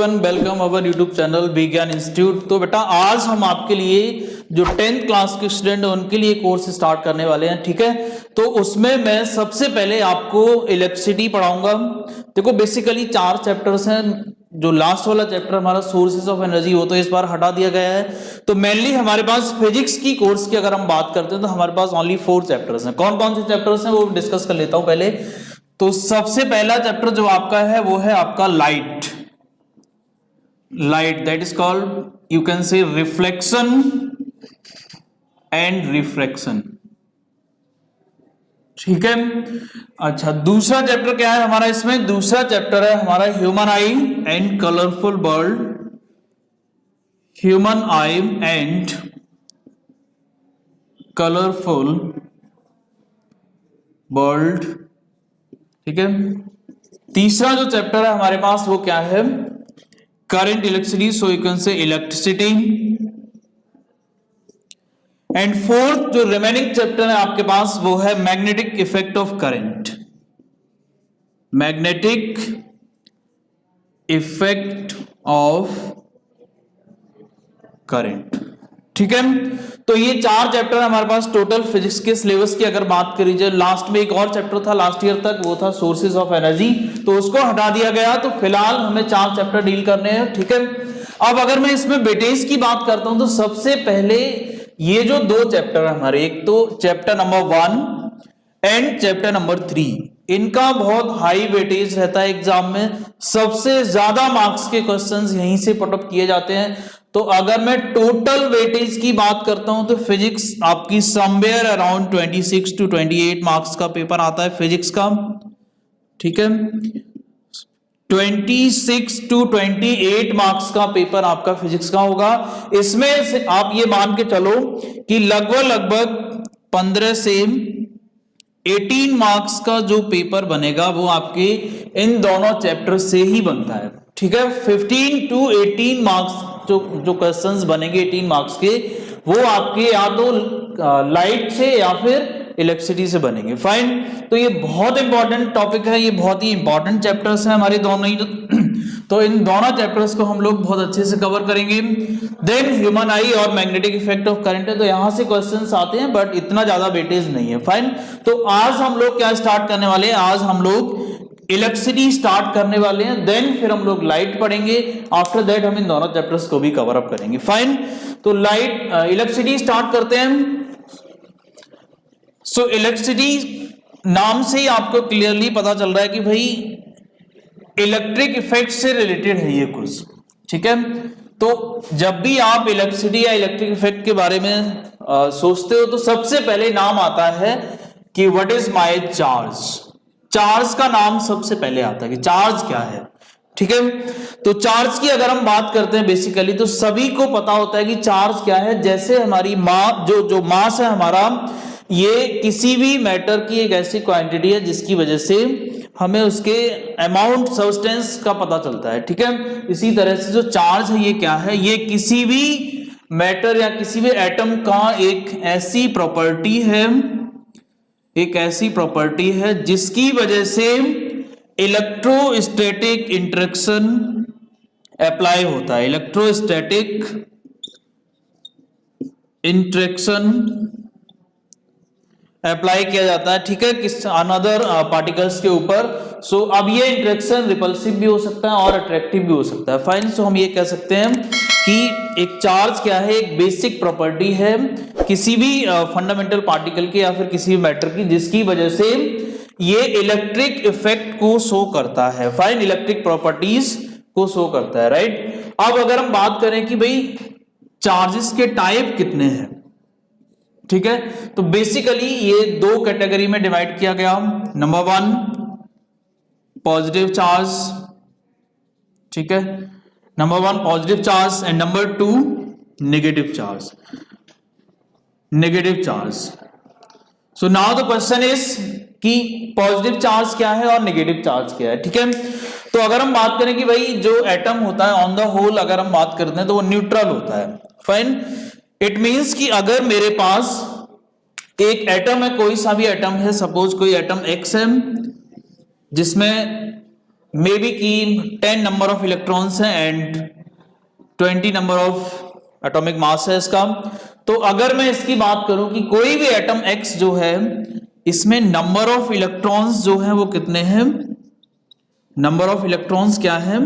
Everyone, welcome our YouTube channel विज्ञान institute. तो बेटा आज हम आपके लिए जो 10th क्लास के स्टूडेंट हैं उनके लिए कोर्स स्टार्ट करने वाले हैं, ठीक है। तो उसमें मैं सबसे पहले आपको इलेक्ट्रिसिटी पढ़ाऊंगा। देखो बेसिकली 4 चैप्टर्स हैं। जो लास्ट वाला चैप्टर हमारा सोर्सेज ऑफ एनर्जी वो तो इस बार हटा दिया गया है। तो मेनली हमारे पास फिजिक्स की कोर्स की अगर हम बात करते हैं तो हमारे पास ओनली 4 चैप्टर्स हैं। कौन कौन से चैप्टर्स हैं वो डिस्कस कर लेता हूं पहले। तो सबसे पहला चैप्टर जो आपका है वो है आपका light, that is called you can say reflection and refraction, ठीक है। अच्छा, दूसरा चैप्टर क्या है हमारा इसमें? दूसरा चैप्टर है हमारा human I and colourful world, human I and colourful world, ठीक है। तीसरा जो चैप्टर है हमारे पास वो क्या है? Current electricity, so you can say electricity. And fourth जो रिमेनिंग चैप्टर है आपके पास वो है magnetic effect of current, magnetic effect of current, ठीक है। तो ये 4 चैप्टर हमारे पास टोटल फिजिक्स के सिलेबस की अगर बात करी जाए। लास्ट में एक और चैप्टर था लास्ट ईयर तक, वो था सोर्सेज ऑफ एनर्जी, तो उसको हटा दिया गया। तो फिलहाल हमें 4 चैप्टर डील करने हैं, ठीक है। अब अगर मैं इसमें वेटेज की बात करता हूं तो सबसे पहले ये जो 2 चैप्टर है हमारे, एक तो chapter number 1 and chapter number 3, इनका बहुत हाई वेटेज रहता है एग्जाम में। सबसे ज्यादा मार्क्स के क्वेश्चंस यहीं से पुटअप किए जाते हैं। तो अगर मैं टोटल वेटेज की बात करता हूं तो फिजिक्स आपकी समवेयर अराउंड 26 to 28 मार्क्स का पेपर आता है फिजिक्स का, ठीक है। 26 to 28 मार्क्स का पेपर आपका फिजिक्स का होगा। इसमें से आप ये मान के चलो कि लगभग 15 से 18 मार्क्स का जो पेपर बनेगा वो आपके इन दोनों चैप्टर से ही बनता है, ठीक है। 15 to 18 मार्क्स जो क्वेश्चंस बनेंगे 18 मार्क्स के, वो आपके या तो लाइट से या फिर इलेक्ट्रिसिटी से बनेंगे, फाइन। तो ये बहुत इंपॉर्टेंट टॉपिक है, ये बहुत ही इंपॉर्टेंट चैप्टर्स हैं हमारे दोनों ही। तो इन दोनों चैप्टर्स को हम लोग बहुत अच्छे से कवर करेंगे। देन ह्यूमन आई और मैग्नेटिक इफेक्ट ऑफ करंट है, तो यहां से क्वेश्चंस आते हैं बट इतना ज्यादा वेटेज नहीं है, फाइन। तो आज हम लोग क्या स्टार्ट करने वाले हैं? आज हम लोग इलेक्ट्रिसिटी स्टार्ट करने वाले हैं, देन फिर हम लोग लाइट पढ़ेंगे। आफ्टर दैट हम इन दोनों चैप्टर्स को भी कवर अप करेंगे, फाइन। तो लाइट इलेक्ट्रिसिटी स्टार्ट करते हैं। सो इलेक्ट्रिसिटी नाम से ही आपको क्लियरली पता चल रहा है कि भाई इलेक्ट्रिक इफेक्ट से रिलेटेड है ये कुछ, ठीक है। तो जब भी आप इलेक्ट्रिसिटी या इलेक्ट्रिक इफेक्ट के बारे में सोचते हो तो सबसे पहले नाम आता है कि what is my charge. Charge का नाम सबसे पहले आता है कि चार्ज क्या है, ठीक है। तो चार्ज की अगर हम बात करते हैं बेसिकली तो सभी को पता होता है कि चार्ज क्या है। जैसे हमारी जो मास है हमारा, ये किसी भी मैटर की एक ऐसी क्वांटिटी है जिसकी वजह से हमें उसके अमाउंट सब्सटेंस का पता चलता है, ठीक है। इसी तरह से जो चार्ज है ये क्या है? ये किसी भी मैटर या किसी भी एटम का एक ऐसी प्रॉपर्टी है जिसकी वजह से इलेक्ट्रोस्टैटिक इंटरेक्शन अप्लाई होता है, इलेक्ट्रोस्टैटिक इंटरेक्शन अप्लाई किया जाता है, ठीक है, किस अनदर पार्टिकल्स के ऊपर। सो अब ये इंटरेक्शन रिपल्सिव भी हो सकता है और अट्रैक्टिव भी हो सकता है, फाइन। सो हम ये कह सकते हैं कि एक चार्ज क्या है? एक बेसिक प्रॉपर्टी है किसी भी फंडामेंटल पार्टिकल की या फिर किसी भी मैटर की, जिसकी वजह से ये इलेक्ट्रिक इफेक्ट को शो करता है, फाइन। इलेक्ट्रिक प्रॉपर्टीज को शो करता है, राइट। अब अगर हम बात करें कि भाई चार्जेस के टाइप कितने हैं, ठीक है, तो बेसिकली ये 2 कैटेगरी में डिवाइड किया गया। नंबर 1 पॉजिटिव चार्ज, ठीक है, number 1 positive charge and number 2 negative charge, so now the question is कि पॉजिटिव चार्ज क्या है और नेगेटिव चार्ज क्या है, ठीक है। तो अगर हम बात करें कि भाई जो एटम होता है ऑन द होल अगर हम बात करते हैं तो वो न्यूट्रल होता है, फाइन। इट मींस कि अगर मेरे पास एक एटम है, कोई सा भी एटम है, सपोज कोई एटम एक्स है जिसमें मे बी कि 10 नंबर ऑफ इलेक्ट्रॉन्स हैं and 20 number of atomic mass है इसका। तो अगर मैं इसकी बात करूं कि कोई भी एटम X जो है इसमें नंबर ऑफ इलेक्ट्रॉन्स जो है वो कितने हैं, नंबर ऑफ इलेक्ट्रॉन्स क्या है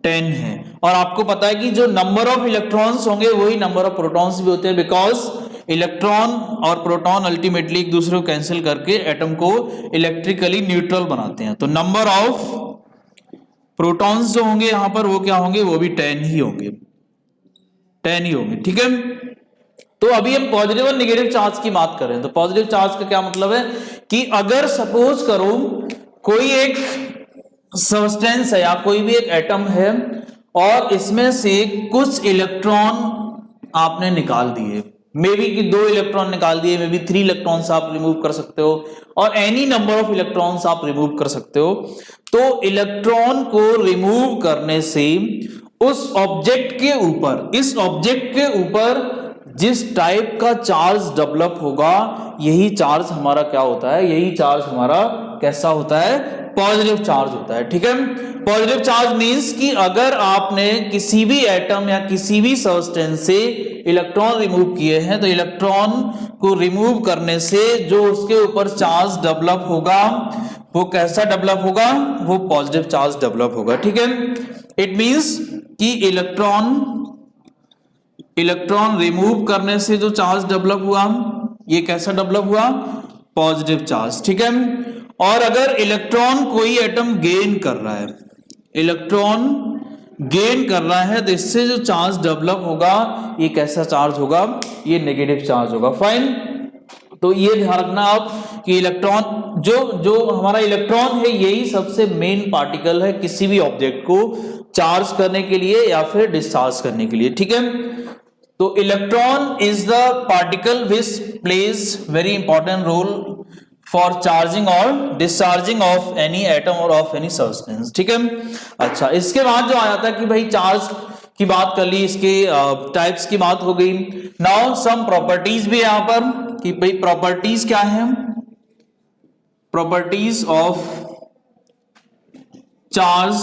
10 है। और आपको पता है कि जो नंबर ऑफ इलेक्ट्रॉन्स होंगे वही नंबर ऑफ प्रोटॉन्स भी होते हैं, बिकॉज इलेक्ट्रॉन और प्रोटॉन अल्टीमेटली एक दूसरे को कैंसिल करके एटम को इलेक्ट्रिकली न्यूट्रल बनाते हैं। तो नंबर ऑफ प्रोटॉन्स जो होंगे यहां पर वो क्या होंगे, वो भी 10 ही होंगे, 10 ही होंगे, ठीक है। तो अभी हम पॉजिटिव और नेगेटिव चार्ज की बात कर रहे हैं। तो पॉजिटिव चार्ज का क्या मतलब है कि अगर सपोज करो कोई एक सब्सटेंस है या कोई भी एक एटम है और इसमें से कुछ इलेक्ट्रॉन आपने निकाल दिए, मे बी कि 2 इलेक्ट्रॉन निकाल दिए, मे बी 3 इलेक्ट्रॉन्स आप रिमूव कर सकते हो और एनी नंबर ऑफ इलेक्ट्रॉन्स आप रिमूव कर सकते हो। तो इलेक्ट्रॉन को रिमूव करने से उस ऑब्जेक्ट के ऊपर, इस ऑब्जेक्ट के ऊपर जिस टाइप का चार्ज डेवलप होगा यही चार्ज हमारा क्या होता है, यही चार्ज हमारा कैसा होता है, पॉजिटिव चार्ज होता है, ठीक है। पॉजिटिव चार्ज मींस कि अगर आपने किसी भी एटम या किसी भी सब्सटेंस से इलेक्ट्रॉन रिमूव किए हैं तो इलेक्ट्रॉन को रिमूव करने से जो उसके ऊपर चार्ज डेवलप होगा वो कैसा डेवलप होगा, वो पॉजिटिव चार्ज डेवलप होगा, ठीक है। इट मींस कि इलेक्ट्रॉन रिमूव करने से जो चार्ज डेवलप हुआ ये कैसा डेवलप हुआ, पॉजिटिव चार्ज, ठीक है। और अगर इलेक्ट्रॉन कोई एटम गेन कर रहा है, इलेक्ट्रॉन गेन कर रहा है तो इससे जो चार्ज डेवलप होगा ये कैसा चार्ज होगा, ये नेगेटिव चार्ज होगा, फाइन। तो ये ध्यान रखना आप कि इलेक्ट्रॉन जो हमारा इलेक्ट्रॉन है यही सबसे मेन पार्टिकल है किसी भी ऑब्जेक्ट को चार्ज करने के लिए या फिर डिस्चार्ज करने के लिए, ठीक है। तो electron is the particle which plays very important role for charging और डिस्चार्जिंग ऑफ एनी एटम और ऑफ एनी सब्सटेंस, ठीक है। अच्छा, इसके बाद जो आ जाता है कि भाई चार्ज की बात कर ली, इसके टाइप्स की बात हो गई। नाउ सम प्रॉपर्टीज भी यहां पर कि भाई प्रॉपर्टीज क्या है, प्रॉपर्टीज ऑफ चार्ज।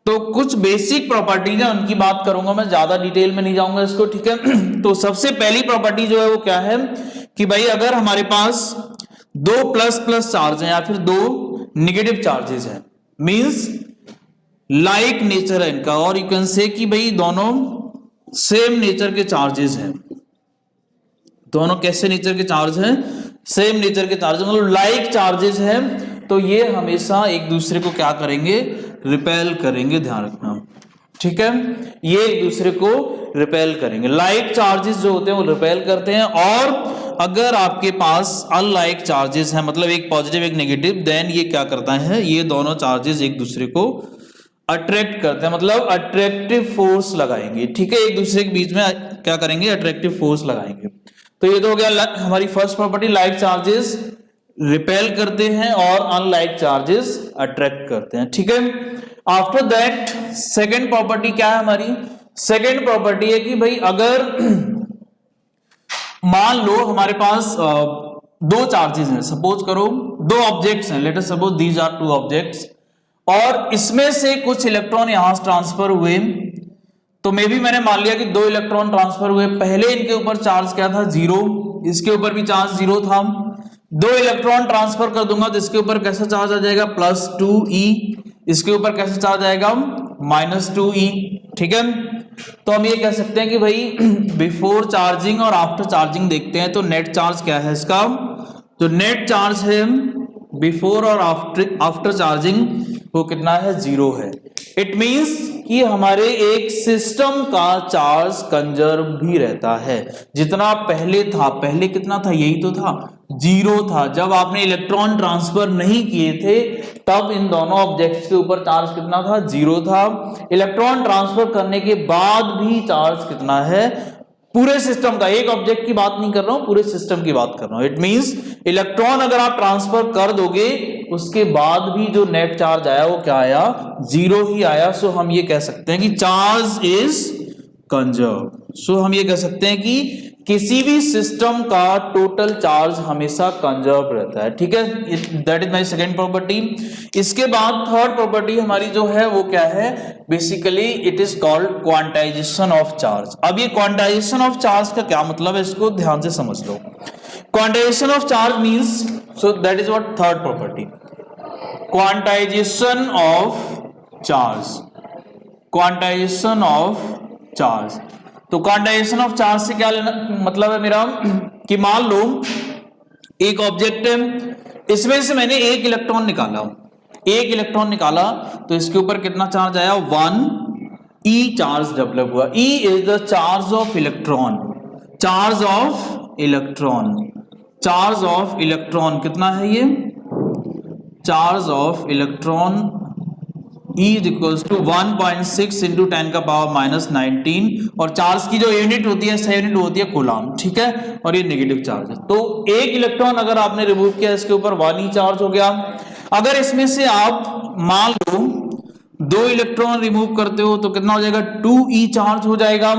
तो कुछ बेसिक प्रॉपर्टीज है उनकी बात करूंगा मैं, ज्यादा डिटेल में नहीं जाऊंगा इसको, ठीक है। तो सबसे पहली प्रॉपर्टी जो है वो क्या है कि भाई अगर हमारे पास 2 प्लस प्लस चार्ज है या फिर 2 नेगेटिव चार्जेस हैं, मींस लाइक नेचर है इनका, और यू कैन से कि भाई दोनों सेम नेचर के चार्जेस हैं, दोनों कैसे नेचर के चार्ज हैं, सेम नेचर के चार्ज, मतलब लाइक चार्जेस हैं, तो ये हमेशा एक दूसरे को क्या करेंगे, रिपेल करेंगे, ध्यान रखना, ठीक है। ये एक दूसरे को रिपेल करेंगे, लाइक चार्जेस जो होते हैं वो रिपेल करते हैं। और अगर आपके पास अनलाइक चार्जेस हैं, मतलब एक पॉजिटिव एक नेगेटिव, देन ये क्या करता है, ये दोनों चार्जेस एक दूसरे को अट्रैक्ट करते हैं, मतलब अट्रैक्टिव फोर्स लगाएंगे, ठीक है। एक दूसरे के बीच में क्या करेंगे, अट्रैक्टिव फोर्स लगाएंगे। तो ये तो हो गया हमारी first property, like charges repel करते हैं और अनलाइक चार्जेस अट्रैक्ट करते हैं, ठीक है। आफ्टर दैट सेकेंड प्रॉपर्टी क्या है हमारी, सेकेंड प्रॉपर्टी है कि भाई अगर मान लो हमारे पास 2 चार्जेस हैं, सपोज करो 2 ऑब्जेक्ट्स हैं, let us suppose these are 2 objects, और इसमें से कुछ इलेक्ट्रॉन यहां ट्रांसफर हुए। तो मे भी मैंने मान लिया कि 2 इलेक्ट्रॉन ट्रांसफर हुए, पहले इनके ऊपर चार्ज क्या था, 0, इसके ऊपर भी चार्ज 0 था। 2 इलेक्ट्रॉन ट्रांसफर कर दूंगा तो इसके ऊपर कैसा चार्ज आ जाएगा, +2e, इसके ऊपर कैसा चार्ज आएगा, -2e, ठीक है। तो हम ये कह सकते हैं कि भाई बिफोर चार्जिंग और आफ्टर चार्जिंग देखते हैं तो नेट चार्ज क्या है इसका, तो नेट चार्ज है बिफोर और आफ्टर चार्जिंग वो कितना है, 0 है। इट मींस कि हमारे एक सिस्टम का चार्ज कंजर्व भी रहता है, जितना पहले था, पहले कितना था, यही तो था, 0 था। जब आपने इलेक्ट्रॉन ट्रांसफर नहीं किए थे तब इन दोनों ऑब्जेक्ट्स के ऊपर चार्ज कितना था, 0 था। इलेक्ट्रॉन ट्रांसफर करने के बाद भी चार्ज कितना है, पूरे सिस्टम का, एक ऑब्जेक्ट की बात नहीं कर रहा हूं, पूरे सिस्टम की बात कर रहा हूं। इट मींस इलेक्ट्रॉन अगर आप ट्रांसफर कर दोगे उसके बाद भी जो नेट चार्ज आया वो क्या आया, 0 ही आया। सो हम ये कह सकते हैं कि चार्ज इज कंजर्व। सो हम ये कह सकते हैं कि किसी भी सिस्टम का टोटल चार्ज हमेशा कंजर्व रहता है, ठीक है, that is my second property. इसके बाद थर्ड प्रॉपर्टी हमारी जो है वो क्या है, basically it is called quantization of charge. अब ये क्वांटाइजेशन ऑफ चार्ज का क्या मतलब है, इसको ध्यान से समझ लो। Quantization of charge means, so that is what third property, quantization of charge, quantization of charge. तो क्वांटाइजेशन ऑफ चार्ज से क्या लेना मतलब है मेरा, कि मान लो एक ऑब्जेक्ट है, इसमें से मैंने एक इलेक्ट्रॉन निकाला, एक इलेक्ट्रॉन निकाला, तो इसके ऊपर कितना चार्ज आया, 1 ई चार्ज डेवलप हुआ। E is the charge of electron, charge of electron, charge of electron कितना है ये, charge of electron E is equals to 1.6 into 10 का पावर माइनस 19, और चार्ज की जो यूनिट होती है SI यूनिट होती है कूलम, ठीक है, और ये नेगेटिव चार्ज है। तो एक इलेक्ट्रॉन अगर आपने रिमूव किया, इसके ऊपर 1 ई चार्ज हो गया। अगर इसमें से आप मान लो 2 इलेक्ट्रॉन रिमूव करते हो तो कितना हो जाएगा, 2 ई चार्ज हो जाएगा।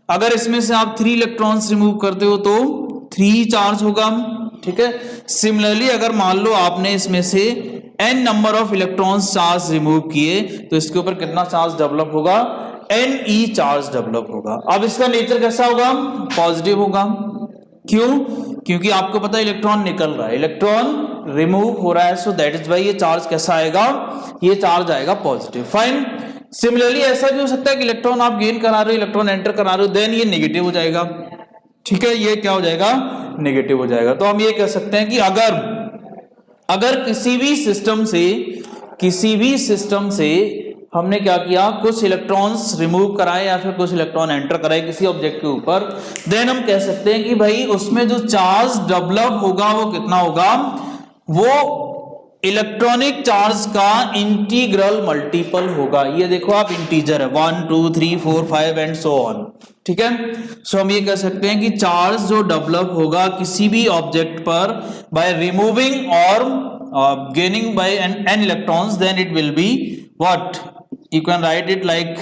अगर इसमें से आप 3 इलेक्ट्रॉन्स रिमूव करते हो तो 3 चार्ज होगा, ठीक है। सिमिलरली अगर मान लो आपने इसमें से n number of electrons charge remove किए तो इसके ऊपर कितना चार्ज डेवलप होगा, Ne चार्ज डेवलप होगा। अब इसका नेचर कैसा होगा, पॉजिटिव होगा। क्यों, क्योंकि आपको पता है इलेक्ट्रॉन निकल रहा है, इलेक्ट्रॉन रिमूव हो रहा है, सो दैट इज वाई ये चार्ज कैसा आएगा, ये चार्ज आएगा पॉजिटिव। फाइन। सिमिलरली ऐसा भी हो सकता है कि इलेक्ट्रॉन आप गेन करा रहे हो, इलेक्ट्रॉन एंटर करा रहे हो, देन ये नेगेटिव हो जाएगा, ठीक है, ये क्या हो जाएगा, नेगेटिव हो जाएगा। तो हम ये कह सकते हैं कि अगर किसी भी सिस्टम से हमने क्या किया, कुछ इलेक्ट्रॉन्स रिमूव कराए या फिर कुछ इलेक्ट्रॉन एंटर कराए किसी ऑब्जेक्ट के ऊपर, देन हम कह सकते हैं कि भाई उसमें जो चार्ज डेवलप होगा वो कितना होगा, वो इलेक्ट्रॉनिक चार्ज का इंटीग्रल मल्टीपल होगा। ये देखो आप, इंटीजर है 1 2 3 4 5 एंड सो ऑन, ठीक है। सो हम ये कह सकते हैं कि चार्ज जो डेवलप होगा किसी भी ऑब्जेक्ट पर बाय रिमूविंग और gaining by an electrons, then it will be what, you can write it like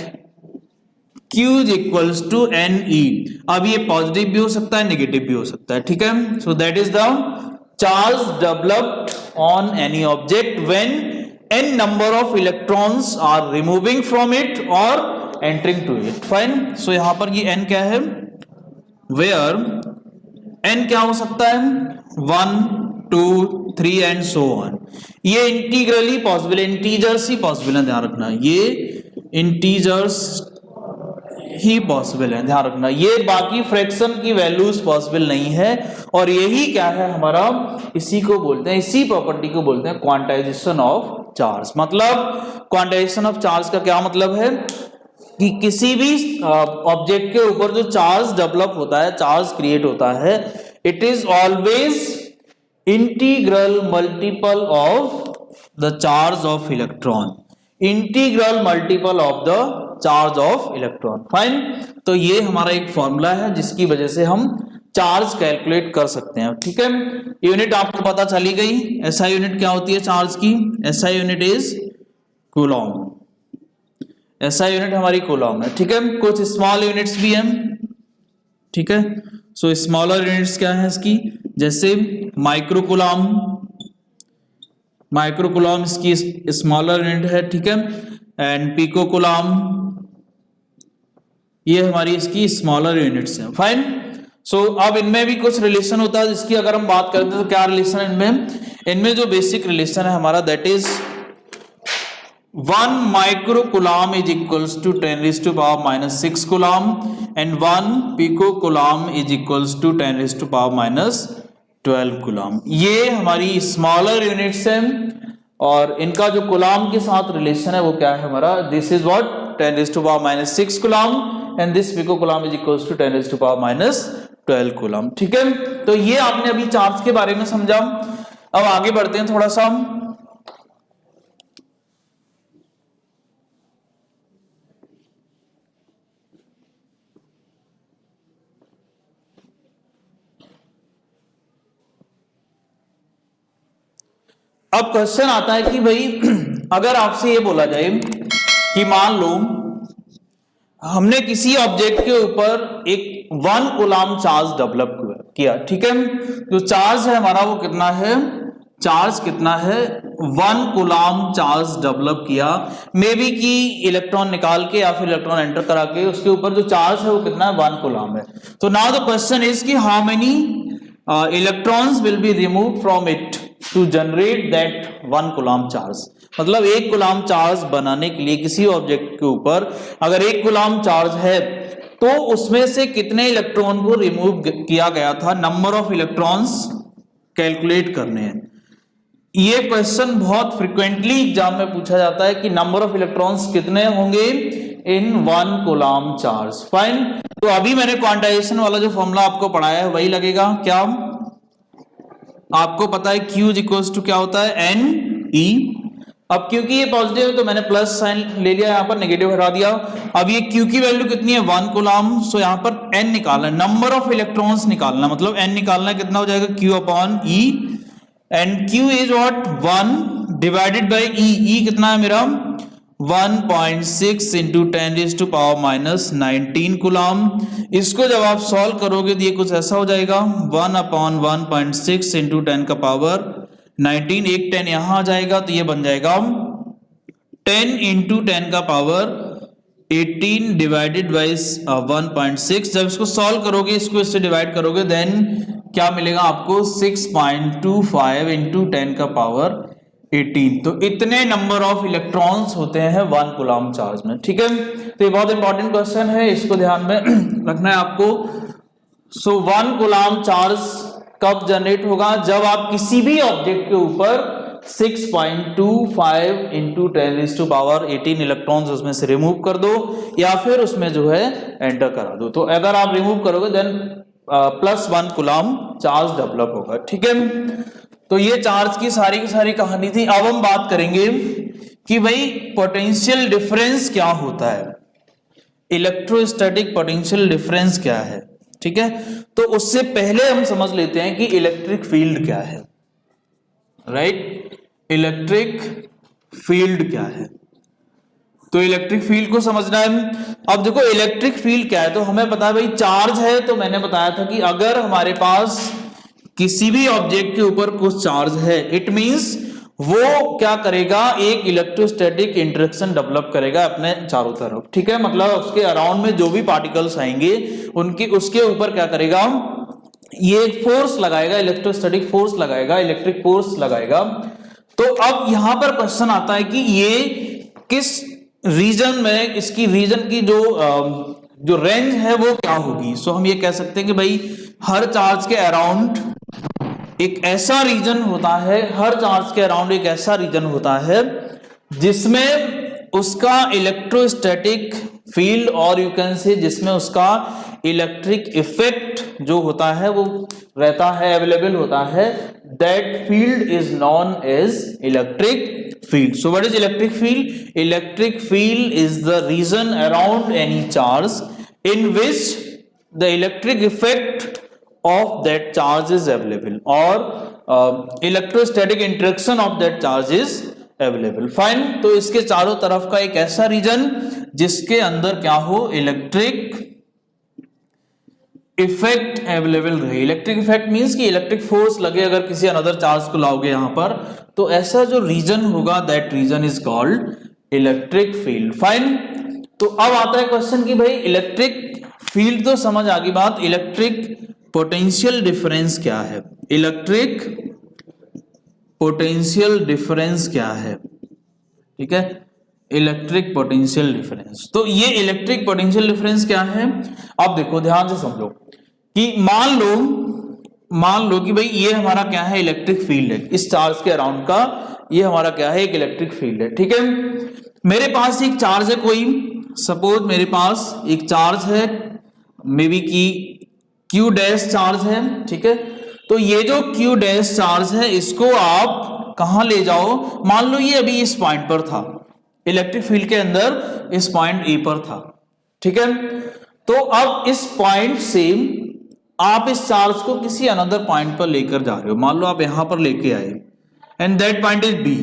Q is equals to Ne। अब ये पॉजिटिव भी हो सकता है, नेगेटिव भी हो सकता है, ठीक है। सो that is the charge developed on any object when n number of electrons are removing from it or entering to it। fine। so यहां पर ये n क्या है, where n क्या हो सकता है, 1 2 3 एंड सो ऑन। ये इंटीग्रली पॉसिबल, इंटीजर्स ही पॉसिबल है, ध्यान रखना, ये इंटीजर्स ही पॉसिबल है, ध्यान रखना, ये बाकी फ्रैक्शन की वैल्यूज पॉसिबल नहीं है। और यही क्या है हमारा, इसी को बोलते हैं, इसी प्रॉपर्टी को बोलते हैं क्वांटाइजेशन ऑफ चार्ज। मतलब क्वांटाइजेशन ऑफ चार्ज का क्या मतलब है कि किसी भी ऑब्जेक्ट के ऊपर जो चार्ज डेवलप होता है, चार्ज क्रिएट होता है, it is always integral multiple of the charge of electron, integral multiple of the charge of electron. Fine. तो ये हमारा एक फॉर्मूला है जिसकी वजह से हम चार्ज कैलकुलेट कर सकते हैं, ठीक है। यूनिट आपको पता चली गई, एसआई यूनिट क्या होती है चार्ज की, SI unit is Coulomb, SI unit हमारी कूलॉम है, ठीक है। कुछ स्मॉल यूनिट्स भी हैं, ठीक है। सो स्मॉलर यूनिट्स क्या है इसकी, जैसे माइक्रो कूलॉम, माइक्रो कूलॉम इसकी स्मॉलर यूनिट है, ठीक है। एंड पिको कूलॉम, ये हमारी इसकी स्मॉलर यूनिट्स हैं। फाइन। सो अब इनमें भी कुछ रिलेशन होता है जिसकी अगर हम बात करते हैं तो क्या रिलेशन है इनमें जो बेसिक रिलेशन है हमारा, that is 1 micro coulomb is equals to 10⁻⁻⁶ coulomb and 1 pico coulomb is equals to 10⁻12 coulomb. ये हमारी स्मॉलर यूनिट्स हैं और इनका जो कूलॉम के साथ रिलेशन है वो क्या है हमारा, this is what 10⁻⁶ coulomb and this pico coulomb is equals to 10⁻12 coulomb, ठीक है। तो ये आपने अभी चार्ज के बारे में समझा। अब आगे बढ़ते हैं थोड़ा सा। अब क्वेश्चन आता है कि भाई अगर आपसे ये बोला जाए कि मान लो हमने किसी ऑब्जेक्ट के ऊपर एक 1 कूलम्ब चार्ज डेवलप किया, ठीक है। जो चार्ज है हमारा वो कितना है, चार्ज कितना है 1 कूलम्ब चार्ज डेवलप किया, मे बी कि इलेक्ट्रॉन निकाल के या फिर इलेक्ट्रॉन एंटर करा के उसके ऊपर जो चार्ज है वो कितना है 1 कूलम्ब है। तो नाउ द क्वेश्चन इज कि how many electrons will be remove from it to generate that 1 coulomb charge. मतलब 1 कूलम्ब चार्ज बनाने के लिए किसी ऑब्जेक्ट के ऊपर अगर 1 कूलम्ब चार्ज है तो उसमें से कितने इलेक्ट्रॉन को रिमूव किया गया था, नंबर ऑफ इलेक्ट्रॉन्स कैलकुलेट करने हैं। ये क्वेश्चन बहुत फ्रिक्वेंटली एग्जाम में पूछा जाता है कि नंबर ऑफ इलेक्ट्रॉन्स कितने होंगे इन 1 कूलम्ब चार्ज। फाइन, तो अभी मैंने क्वांटाइजेशन वाला जो फॉर्मूला आपको पढ़ाया है वही लगेगा। क्या आपको पता है Q इज इक्वल टू क्या होता है NE। अब क्योंकि ये पॉजिटिव है तो मैंने प्लस साइन ले लिया, यहां पर नेगेटिव हटा दिया। अब ये Q की वैल्यू कितनी है 1 कूलम्ब, सो यहां पर N निकालना है, नंबर ऑफ इलेक्ट्रॉन्स निकालना, मतलब N निकालना है, कितना हो जाएगा Q upon E and Q is what 1 divided by E। E कितना है मेरा 1.6 इंटू 10⁻⁻19 कूलम्ब। इसको जब आप सॉल्व करोगे तो ये कुछ ऐसा हो जाएगा 1 अपॉन 1.6 इंटू 10⁻19, एक 10 यहां आ जाएगा तो ये बन जाएगा 10 इंटू 10⁻18 डिवाइडेड बाई 1.6। जब इसको सॉल्व करोगे, इसको इससे डिवाइड करोगे, देन क्या मिलेगा आपको 6.25 इंटू 10⁻18। तो इतने नंबर ऑफ इलेक्ट्रॉन्स होते हैं 1 कूलम्ब चार्ज में, ठीक है। तो ये बहुत इंपॉर्टेंट क्वेश्चन है, इसको ध्यान में रखना है आपको। सो 1 कूलम्ब चार्ज कब जनरेट होगा, जब आप किसी भी ऑब्जेक्ट के ऊपर 6.25 इंटू 10⁻18 इलेक्ट्रॉन्स उसमें से रिमूव कर दो या फिर उसमें जो है एंटर करा दो। तो अगर आप रिमूव करोगे देन +1 कूलम्ब चार्ज डेवलप होगा, ठीक है। तो ये चार्ज की सारी कहानी थी। अब हम बात करेंगे कि भाई पोटेंशियल डिफरेंस क्या होता है, इलेक्ट्रोस्टैटिक पोटेंशियल डिफरेंस क्या है, ठीक है। तो उससे पहले हम समझ लेते हैं कि इलेक्ट्रिक फील्ड क्या है, राइट। इलेक्ट्रिक फील्ड क्या है, तो इलेक्ट्रिक फील्ड को समझना है। अब देखो इलेक्ट्रिक फील्ड क्या है, तो हमें पता है भाई चार्ज है, तो मैंने बताया था कि अगर हमारे पास किसी भी ऑब्जेक्ट के ऊपर कुछ चार्ज है, इट मींस वो क्या करेगा, एक इलेक्ट्रोस्टैटिक इंटरेक्शन डेवलप करेगा अपने चारों तरफ, ठीक है। मतलब उसके अराउंड में जो भी पार्टिकल्स आएंगे उनकी उसके ऊपर क्या करेगा, ये फोर्स लगाएगा, इलेक्ट्रोस्टैटिक फोर्स लगाएगा, इलेक्ट्रिक फोर्स लगाएगा। तो अब यहां पर क्वेश्चन आता है कि ये किस रीजन में, इसकी रीजन की जो रेंज है वो क्या होगी। सो हम ये कह सकते हैं कि भाई हर चार्ज के अराउंड एक ऐसा रीजन होता है, हर चार्ज के अराउंड एक ऐसा रीजन होता है जिसमें उसका इलेक्ट्रोस्टैटिक फील्ड और यू कैन से जिसमें उसका इलेक्ट्रिक इफेक्ट जो होता है वो रहता है, अवेलेबल होता है। That field is known as electric field. So what is electric field? Electric field is the region around any charge in which the electric effect of that charge is available or electrostatic interaction of that charge is available. Fine, तो इसके चारों तरफ का एक ऐसा reason जिसके अंदर क्या हो, इलेक्ट्रिक इफेक्ट अवेलेबल रहे। इलेक्ट्रिक इफेक्ट मींस कि इलेक्ट्रिक फोर्स लगे अगर किसी अनदर चार्ज को लाओगे यहां पर, तो ऐसा जो रीजन होगा that region is called electric field. Fine, तो अब आता है क्वेश्चन कि भाई इलेक्ट्रिक फील्ड तो समझ आ गई बात, इलेक्ट्रिक पोटेंशियल डिफरेंस क्या है, इलेक्ट्रिक पोटेंशियल डिफरेंस क्या है, ठीक है। इलेक्ट्रिक पोटेंशियल डिफरेंस, तो ये इलेक्ट्रिक पोटेंशियल डिफरेंस क्या है। अब देखो ध्यान से समझो कि मान लो कि भाई ये हमारा क्या है, इलेक्ट्रिक फील्ड है, इस चार्ज के अराउंड का ये हमारा क्या है, एक इलेक्ट्रिक फील्ड है, ठीक है। मेरे पास एक चार्ज है कोई, सपोज मेरे पास एक चार्ज है, मे बी की Q डैश चार्ज है, ठीक है। तो ये जो Q डैश चार्ज है इसको आप कहां ले जाओ, मान लो ये अभी इस पॉइंट पर था, इलेक्ट्रिक फील्ड के अंदर इस पॉइंट ए पर था, ठीक है। तो अब इस पॉइंट से आप इस चार्ज को किसी अनदर पॉइंट पर लेकर जा रहे हो, मान लो आप यहां पर लेके आए and that point is B.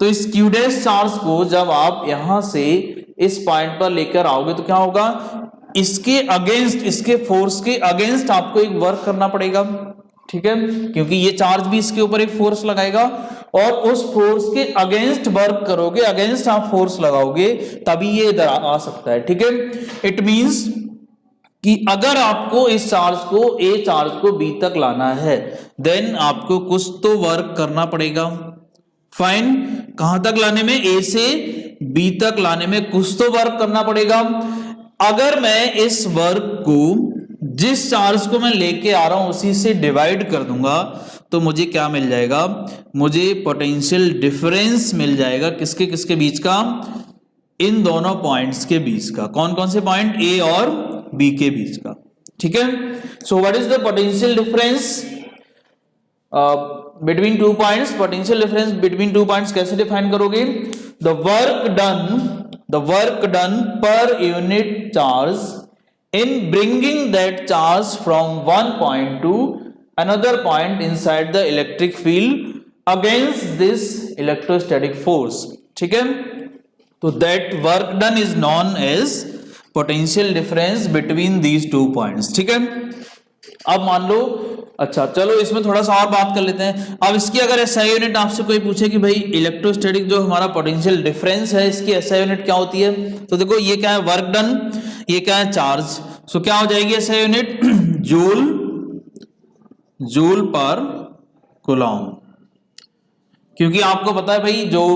तो इस Q डैश चार्ज को जब आप यहां से इस पॉइंट पर लेकर आओगे तो क्या होगा, इसके अगेंस्ट, इसके फोर्स के अगेंस्ट आपको एक वर्क करना पड़ेगा, ठीक है, क्योंकि ये चार्ज भी इसके ऊपर एक फोर्स लगाएगा और उस फोर्स के अगेंस्ट वर्क करोगे, अगेंस्ट आप फोर्स लगाओगे तभी ये इधर आ सकता है, ठीक है। इट मींस कि अगर आपको इस चार्ज को, ए चार्ज को बी तक लाना है, देन आपको कुछ तो वर्क करना पड़ेगा। फाइन, कहां तक लाने में, ए से बी तक लाने में कुछ तो वर्क करना पड़ेगा। अगर मैं इस वर्क को, जिस चार्ज को मैं लेके आ रहा हूं उसी से डिवाइड कर दूंगा तो मुझे क्या मिल जाएगा, मुझे पोटेंशियल डिफरेंस मिल जाएगा। किसके किसके बीच का, इन दोनों पॉइंट्स के बीच का। कौन कौन से पॉइंट, ए और बी के बीच का, ठीक है। सो what is the potential difference between two points. Potential difference between two points कैसे डिफाइन करोगे, the work done per unit charge in bringing that charge from one point to another point inside the electric field against this electrostatic force, ठीक है। तो that work done is known as potential difference between these two points, ठीक है। अब मान लो, अच्छा चलो इसमें थोड़ा सा और बात कर लेते हैं। अब इसकी अगर एसआई यूनिट आपसे कोई पूछे कि भाई इलेक्ट्रोस्टैटिक जो हमारा पोटेंशियल डिफरेंस है इसकी एसआई यूनिट क्या होती है, तो देखो ये क्या है, वर्क डन, ये क्या है, चार्ज। सो क्या हो जाएगी एसआई यूनिट, जूल पर कूलम्ब। क्योंकि आपको पता है भाई जो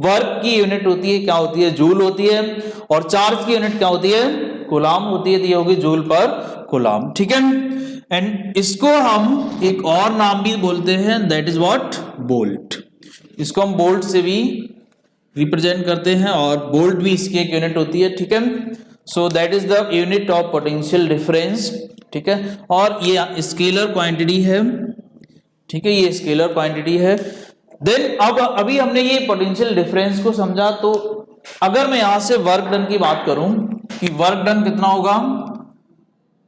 वर्क की यूनिट होती है क्या होती है, जूल होती है, और चार्ज की यूनिट क्या होती है, कूलम्ब होती है, तो ये होगी जूल पर कूलम्ब, ठीक है। एंड इसको हम एक और नाम भी बोलते हैं, दैट इज व्हाट, बोल्ट। इसको हम बोल्ट से भी रिप्रेजेंट करते हैं और बोल्ट भी इसकी एक यूनिट होती है, ठीक है। सो that is the unit of potential difference, ठीक है। और ये स्केलर क्वांटिटी है, ठीक है, ये स्केलर क्वांटिटी है। देन अब अभी हमने ये पोटेंशियल डिफरेंस को समझा, तो अगर मैं यहां से वर्क डन की बात करूं कि वर्क डन कितना होगा,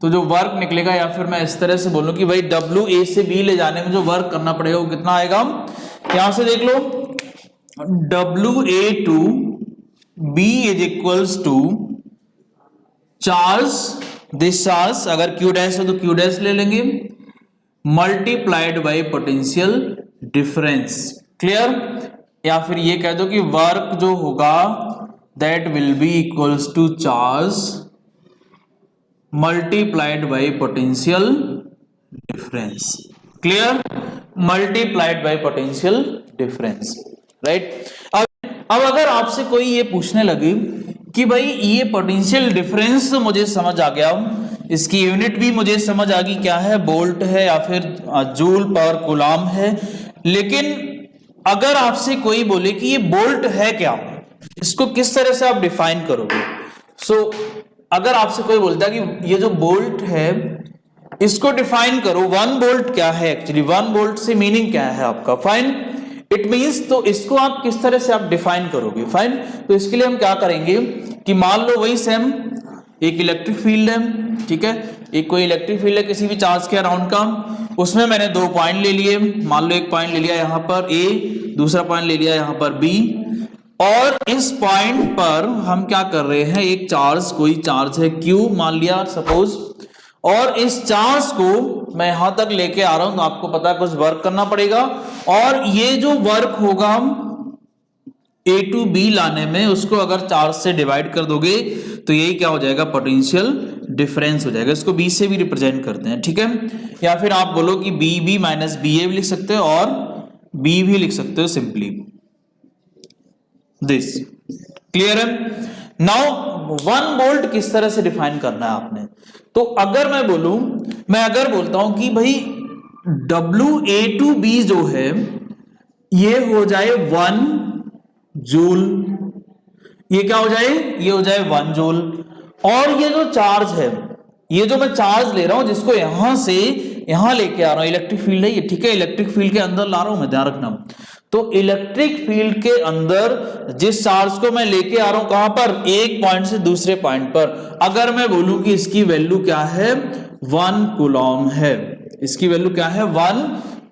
तो जो वर्क निकलेगा, या फिर मैं इस तरह से बोलूं कि भाई W A से B ले जाने में जो वर्क करना पड़ेगा वो कितना आएगा, यहां से देख लो, WA to B is equals to charge, this charge, अगर Q डैश है तो Q डैश ले लेंगे, multiplied by potential difference. Clear, या फिर ये कह दो कि वर्क जो होगा that will be equals to charge multiplied by potential difference. Clear, multiplied by potential difference, right. अब अगर आपसे कोई ये पूछने लगे कि भाई ये पोटेंशियल डिफरेंस तो मुझे समझ आ गया, इसकी यूनिट भी मुझे समझ आ गई क्या है, बोल्ट है या फिर जूल पर कूलम्ब है, लेकिन अगर आपसे कोई बोले कि ये बोल्ट है क्या, इसको किस तरह से आप डिफाइन करोगे। सो अगर आपसे कोई बोलता है कि ये जो बोल्ट है इसको डिफाइन करो, वन बोल्ट क्या है, एक्चुअली वन बोल्ट से मीनिंग क्या है आपका, फाइन, इट मींस, तो इसको आप किस तरह से आप डिफाइन करोगे, फाइन। तो इसके लिए हम क्या करेंगे कि मान लो वही सेम एक इलेक्ट्रिक फील्ड है, ठीक है, एक कोई इलेक्ट्रिक फील्ड है किसी भी चार्ज के अराउंड का, उसमें मैंने दो पॉइंट ले लिए, मान लो एक पॉइंट ले लिया यहां पर A, दूसरा पॉइंट ले लिया यहां पर B, और इस पॉइंट पर हम क्या कर रहे हैं, एक चार्ज, कोई चार्ज है Q मान लिया सपोज, और इस चार्ज को मैं यहां तक लेके आ रहा हूं, तो आपको पता है कुछ वर्क करना पड़ेगा, और ये जो वर्क होगा A to B लाने में, उसको अगर चार्ज से डिवाइड कर दोगे तो यही क्या हो जाएगा, पोटेंशियल डिफरेंस हो जाएगा। इसको B से भी रिप्रेजेंट करते हैं, ठीक है, या फिर आप बोलो कि BB माइनस BA भी लिख सकते हो और B भी लिख सकते हो सिंपली दिस। क्लियर है। नाउ वन बोल्ट किस तरह से डिफाइन करना है आपने, तो अगर मैं बोलूं, मैं अगर बोलता हूं कि भाई WA to B जो है ये हो जाए 1 जूल, ये क्या हो जाए, ये हो जाए 1 जूल, और ये जो चार्ज है, ये जो मैं चार्ज ले रहा हूं जिसको यहां से यहां लेके आ रहा हूं, इलेक्ट्रिक फील्ड है ये, ठीक है, इलेक्ट्रिक फील्ड के अंदर ला रहा हूं मैं, ध्यान रखना। तो इलेक्ट्रिक फील्ड के अंदर जिस चार्ज को मैं लेके आ रहा हूं कहां पर, एक पॉइंट से दूसरे पॉइंट पर, अगर मैं बोलूं कि इसकी वैल्यू क्या है, 1 कूलम्ब है, इसकी वैल्यू क्या है, 1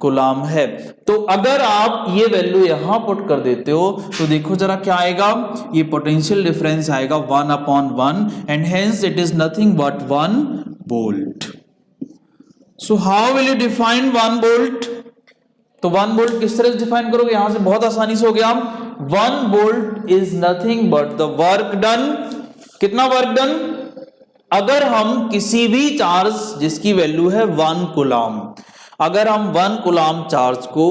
कूलाम है। तो अगर आप ये वैल्यू यहां पुट कर देते हो तो देखो जरा क्या आएगा, ये पोटेंशियल डिफरेंस आएगा 1/1 and hence it is nothing but 1 volt. So how will you define 1 volt? तो 1 वोल्ट किस तरह से डिफाइन करोगे, यहां से बहुत आसानी से हो गया। 1 volt is nothing but the work done. कितना वर्क डन? अगर हम किसी भी चार्ज जिसकी वैल्यू है 1 कूलाम, अगर हम 1 कूलाम चार्ज को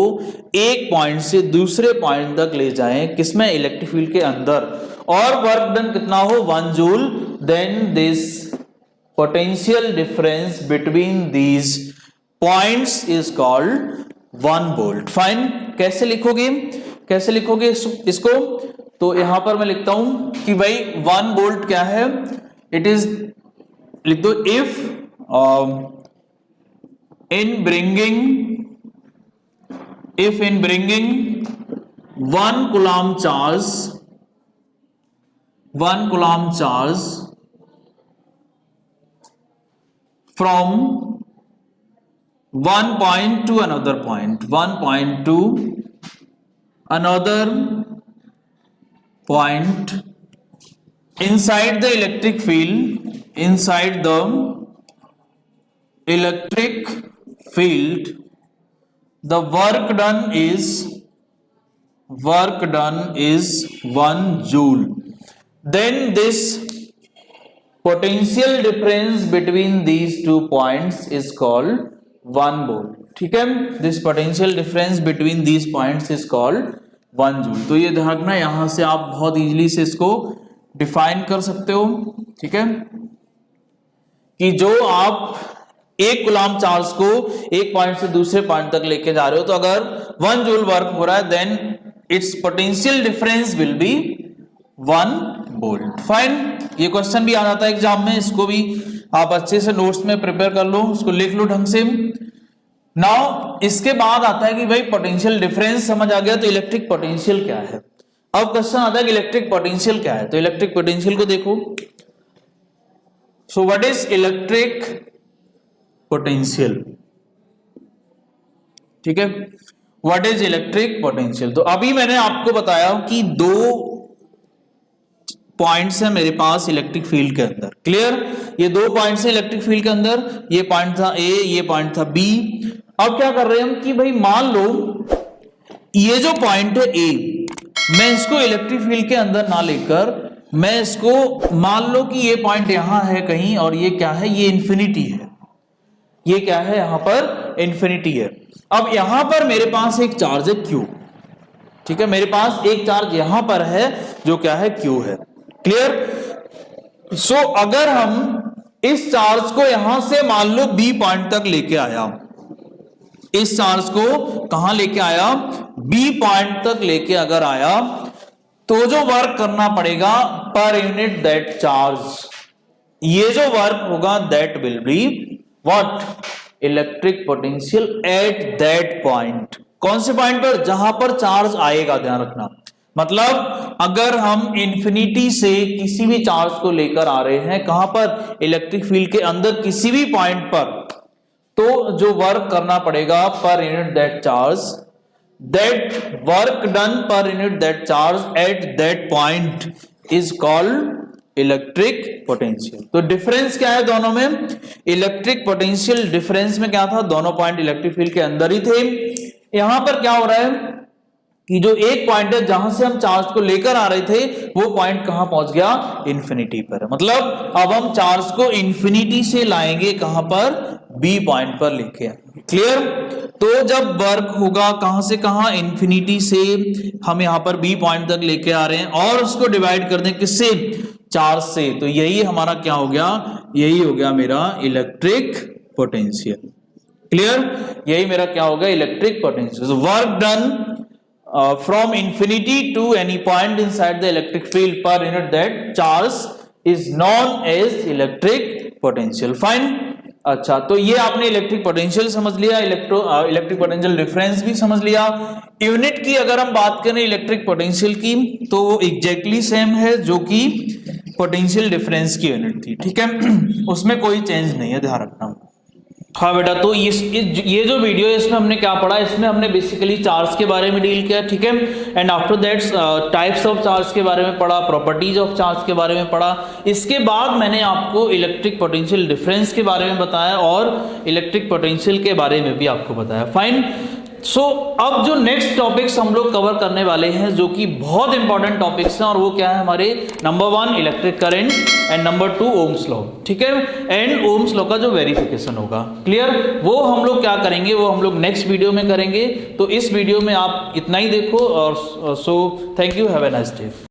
एक पॉइंट से दूसरे पॉइंट तक ले जाएं, किसमें, इलेक्ट्रिक फील्ड के अंदर, और वर्क डन कितना हो 1 joule, then this potential difference between these points is called 1 volt. Fine. कैसे लिखोगे, कैसे लिखोगे इसको? तो यहां पर मैं लिखता हूं कि भाई 1 वोल्ट क्या है, इट इज, लिख दो, if in bringing 1 coulomb charge from one point to another point, inside the electric field, the work done is 1 joule. Then this potential difference between these 2 points is called 1 volt. ठीक है, this potential difference between these points is called 1 joule. तो ये ध्यान रखना, यहां से आप बहुत इजीली से इसको डिफाइन कर सकते हो। ठीक है, कि जो आप एक कूलाम चार्ज को एक पॉइंट से दूसरे पॉइंट तक लेके जा रहे हो, तो अगर 1 जूल वर्क हो रहा है, then it's potential difference will be 1 volt. Fine. ये क्वेश्चन भी आ जाता है एग्जाम में, इसको भी आप अच्छे से नोट्स में प्रिपेयर कर लो, उसको लिख लो ढंग से। नाउ इसके बाद आता है कि भाई पोटेंशियल डिफरेंस समझ आ गया, तो इलेक्ट्रिक पोटेंशियल क्या है। अब क्वेश्चन आता है कि इलेक्ट्रिक पोटेंशियल क्या है। तो इलेक्ट्रिक पोटेंशियल को देखो। सो व्हाट इज इलेक्ट्रिक पोटेंशियल? ठीक है, व्हाट इज इलेक्ट्रिक पोटेंशियल? तो अभी मैंने आपको बताया कि 2 पॉइंट्स है मेरे पास इलेक्ट्रिक फील्ड के अंदर। क्लियर? ये 2 पॉइंट्स है इलेक्ट्रिक फील्ड के अंदर, ये पॉइंट था ए, ये पॉइंट था बी। अब क्या कर रहे हैं हम कि भाई मान लो ये जो पॉइंट है ए, मैं इसको इलेक्ट्रिक फील्ड के अंदर ना लेकर, मैं इसको मान लो कि ये पॉइंट यहां है कहीं, और ये क्या है, ये इंफिनिटी है। ये क्या है, यहां पर इंफिनिटी है। अब यहां पर मेरे पास एक चार्ज है Q। ठीक है, मेरे पास एक चार्ज यहां पर है जो क्या है, Q है। क्लियर? सो अगर हम इस चार्ज को यहां से मान लो B पॉइंट तक लेके आया, इस चार्ज को कहां लेके आया, B पॉइंट तक लेके अगर आया, तो जो वर्क करना पड़ेगा पर यूनिट दैट चार्ज, ये जो वर्क होगा that will be what, electric potential at that point. कौन से पॉइंट पर? जहां पर चार्ज आएगा, ध्यान रखना। मतलब अगर हम इंफिनिटी से किसी भी चार्ज को लेकर आ रहे हैं, कहां पर, इलेक्ट्रिक फील्ड के अंदर किसी भी पॉइंट पर, तो जो वर्क करना पड़ेगा per unit that charge, that work done per unit that charge at that point is called electric potential. तो डिफरेंस क्या है दोनों में? इलेक्ट्रिक पोटेंशियल डिफरेंस में क्या था, दोनों पॉइंट इलेक्ट्रिक फील्ड के अंदर ही थे। यहां पर क्या हो रहा है कि जो एक पॉइंट है जहां से हम चार्ज को लेकर आ रहे थे, वो पॉइंट कहां पहुंच गया, इंफिनिटी पर। मतलब अब हम चार्ज को इंफिनिटी से लाएंगे कहां पर, बी पॉइंट पर लेके आएंगे। क्लियर? तो जब वर्क होगा कहां से कहां, इंफिनिटी से हम यहां पर बी पॉइंट तक लेके आ रहे हैं, और उसको डिवाइड कर दें किससे, चार्ज से, तो यही हमारा क्या हो गया, यही हो गया मेरा इलेक्ट्रिक पोटेंशियल। क्लियर? यही मेरा क्या होगा, electric potential. Work done from infinity to any point inside the electric field per unit that charge is known as electric potential. Fine. अच्छा, तो ये आपने इलेक्ट्रिक पोटेंशियल समझ लिया, इलेक्ट्रिक पोटेंशियल डिफरेंस भी समझ लिया। यूनिट की अगर हम बात करें इलेक्ट्रिक पोटेंशियल की, तो वो एग्जैक्टली सेम है जो कि पोटेंशियल डिफरेंस की यूनिट थी। ठीक है, उसमें कोई चेंज नहीं है, ध्यान रखना। हाँ बेटा, तो ये जो वीडियो है इसमें हमने क्या पढ़ा, इसमें हमने बेसिकली चार्ज के बारे में डील किया, ठीक है। And after that types of charge के बारे में पढ़ा, प्रॉपर्टीज ऑफ चार्ज के बारे में पढ़ा। इसके बाद मैंने आपको इलेक्ट्रिक पोटेंशियल डिफरेंस के बारे में बताया और इलेक्ट्रिक पोटेंशियल के बारे में भी आपको बताया। फाइन। सो अब जो नेक्स्ट टॉपिक्स हम लोग कवर करने वाले हैं जो कि बहुत इंपॉर्टेंट टॉपिक्स हैं, और वो क्या है हमारे, number 1 electric current and number 2 Ohm's law, ठीक है। एंड ओम्स लॉ का जो वेरिफिकेशन होगा, क्लियर, वो हम लोग क्या करेंगे, वो हम लोग नेक्स्ट वीडियो में करेंगे। तो इस वीडियो में आप इतना ही देखो, और so thank you, have a nice day.